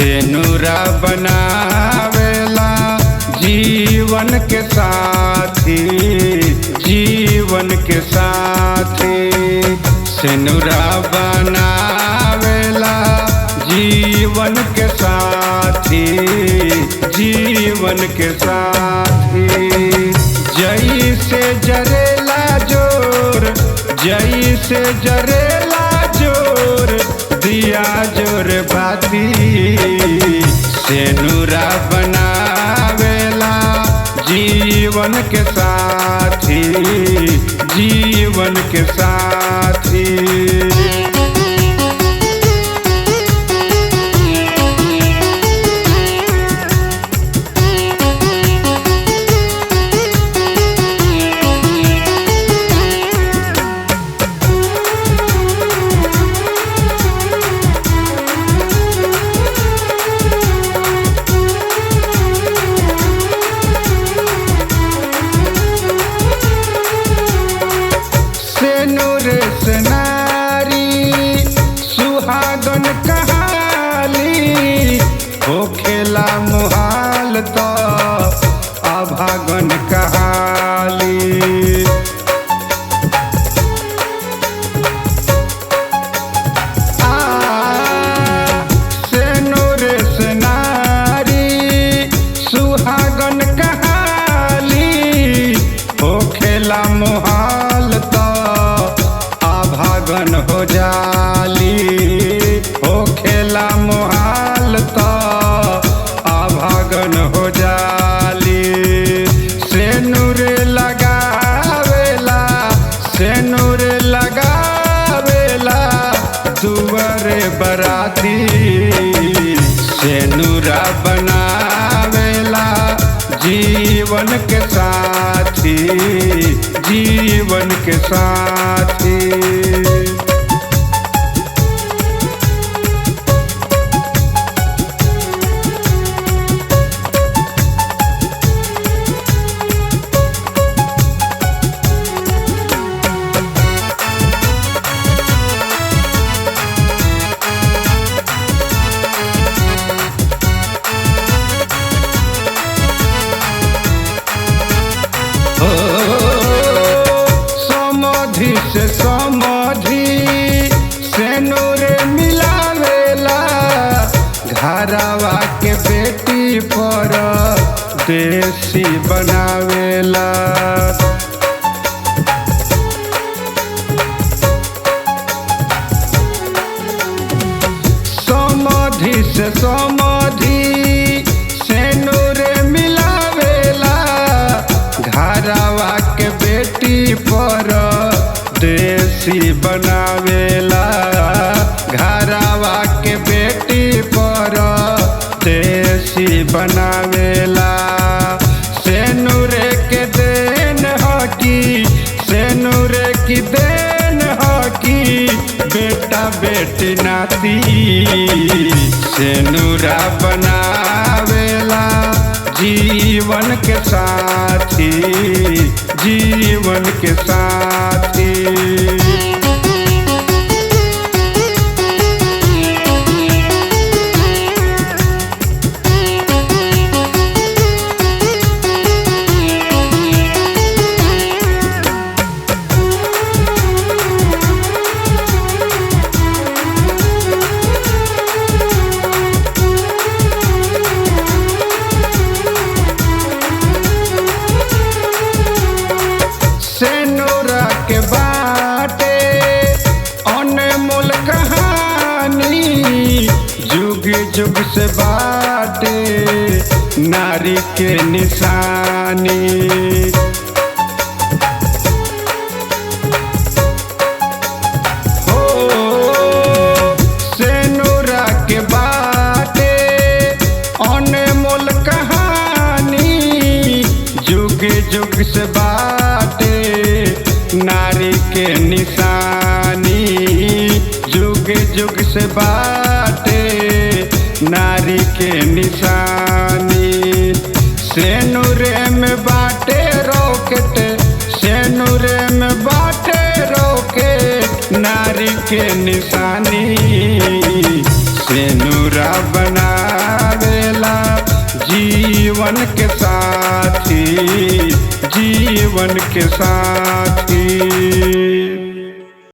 सेनुरा बनावेला जीवन के साथी, जीवन के साथी। सेनुरा बनावेला जीवन के साथी, जीवन के साथी। जैसे जरेला जोर, जैसे जरेला जोर, दिया जोर बाती। सेनुरा बनावेला जीवन के साथी, जीवन के साथी। से नारी सुहागन कहाली, होखेला मुहाल तो अभागन कहाली। सेनुर से नारी सुहागन कहाली, होखेला मुहाल तो भागन हो जाली। हो खेला मुहाल तो अभागन हो जाली। सेनुर लगावेला, सेनुर लगावेला दुवर बराती। सेनुरा बनावेला जीवन के साथी, जीवन के साथी। समधि से समधि सेनुर मिलावेला, घरवा के बेटी पर देसी बनावेला। समधि से समधि सेनुर मिलावेला, घरवा के बेटी पर देसी बनावेला। घरवा के बेटी पर देसी बनावेला। सेनुर के देन हकी, सेनुर की देन हकी, बेटा बेटी नाती। सेनुरा बनावेला जीवन के साथी, जीवन के साथी। सेनुरा के बाटे अनमोल कहानी, जुग जुग से बाटे नारी के निशानी। हो सेनुरा के बाटे अनमोल कहानी, जुग जुग से बाटे नारी के निशानी। जुग जुग से बाटे नारी के निशानी। सेनुरे में बाटे रॉकेट, सेनुरे में बाटे रॉकेट, नारी के निशानी। सेनुरा बना के साथी, जीवन के साथी।